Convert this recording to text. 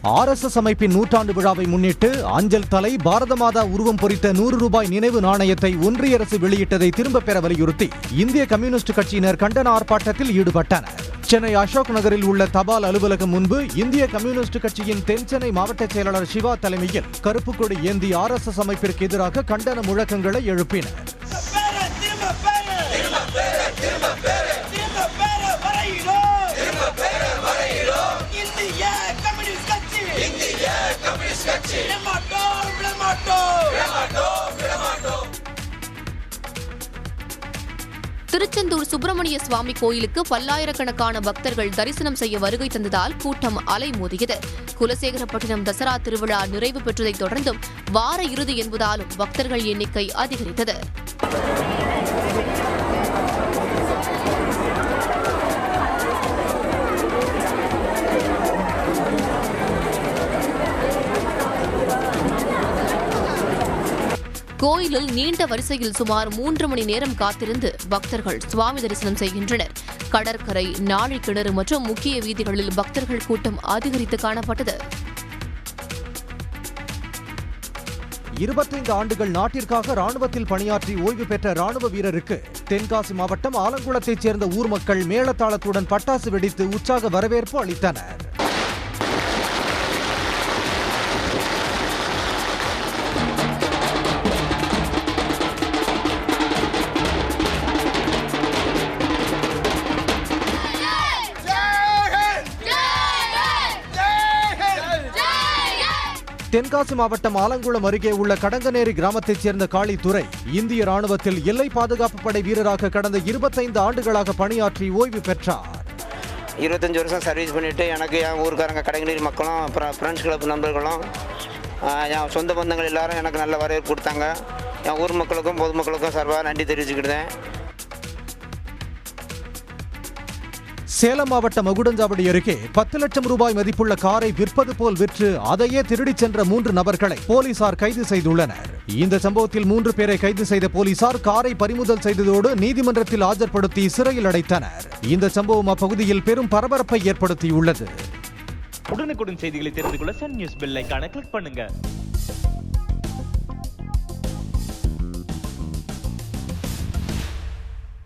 RSS அமைப்பின் நூற்றாண்டு விழாவை முன்னிட்டு அஞ்சல் தலை பாரத மாதா உருவம் பொறித்த 100 ரூபாய் நினைவு நாணயத்தை ஒன்றிய அரசு வெளியிட்டதை திரும்பப் பெற வலியுறுத்தி இந்திய கம்யூனிஸ்ட் கட்சியினர் கண்டன ஆர்ப்பாட்டத்தில் ஈடுபட்டனர். சென்னை அசோக் நகரில் உள்ள தபால் அலுவலகம் முன்பு இந்திய கம்யூனிஸ்ட் கட்சியின் தென்சென்னை மாவட்ட செயலாளர் சிவா தலைமையில் கருப்பு கொடி ஏந்தி RSS அமைப்பிற்கு எதிராக கண்டன முழக்கங்களை எழுப்பினர். திருச்செந்தூர் சுப்பிரமணிய சுவாமி கோயிலுக்கு பல்லாயிரக்கணக்கான பக்தர்கள் தரிசனம் செய்ய வருகை தந்ததால் கூட்டம் அலைமோதியது. குலசேகரப்பட்டினம் தசரா திருவிழா நிறைவு பெற்றதைத் தொடர்ந்தும் வார இறுதி என்பதாலும் பக்தர்கள் எண்ணிக்கை அதிகரித்தது. கோயிலில் நீண்ட வரிசையில் சுமார் 3 மணி நேரம் காத்திருந்து பக்தர்கள் சுவாமி தரிசனம் செய்கின்றனர். கடற்கரை, நாழி கிணறு மற்றும் முக்கிய வீதிகளில் பக்தர்கள் கூட்டம் அதிகரித்து காணப்பட்டது. 25 ஆண்டுகள் நாட்டிற்காக ராணுவத்தில் பணியாற்றி ஓய்வு பெற்ற ராணுவ வீரருக்கு தென்காசி மாவட்டம் ஆலங்குளத்தைச் சேர்ந்த ஊர் மக்கள் மேளதாளத்துடன் பட்டாசு வெடித்து உற்சாக வரவேற்பு அளித்தனர். தென்காசி மாவட்டம் ஆலங்குளம் அருகே உள்ள கடங்கநேரி கிராமத்தைச் சேர்ந்த காளித்துறை இந்திய ராணுவத்தில் எல்லை பாதுகாப்பு படை வீரராக கடந்த 25 ஆண்டுகளாக பணியாற்றி ஓய்வு பெற்றார். 25 வருஷம் சர்வீஸ் பண்ணிவிட்டு எனக்கு என் ஊருக்காரங்க கடங்கநேரி மக்களும் அப்புறம் ஃப்ரெண்ட்ஸ் கிளப் நண்பர்களும் என் சொந்த பந்தங்கள் எல்லாரும் எனக்கு நல்ல வரவேற்பு கொடுத்தாங்க. என் ஊர் மக்களுக்கும் பொதுமக்களுக்கும் சார்பாக நன்றி தெரிவிச்சுக்கிட்டேன். சேலம் மாவட்டம் மகுடஞ்சாவடி அருகே 10 லட்சம் ரூபாய் மதிப்புள்ள காரை விற்பது போல் விற்று அதையே திருடிச் சென்ற 3 நபர்களை போலீசார் கைது செய்துள்ளனர். இந்த சம்பவத்தில் 3 பேரை கைது செய்த போலீசார் காரை பறிமுதல் செய்ததோடு நீதிமன்றத்தில் ஆஜர்படுத்தி சிறையில் அடைத்தனர். இந்த சம்பவம் அப்பகுதியில் பெரும் பரபரப்பை ஏற்படுத்தியுள்ளது. உடனுக்குடன் செய்திகளை தெரிந்து கொள்ள சன் நியூஸ் பெல் ஐகானை கிளிக் பண்ணுங்க.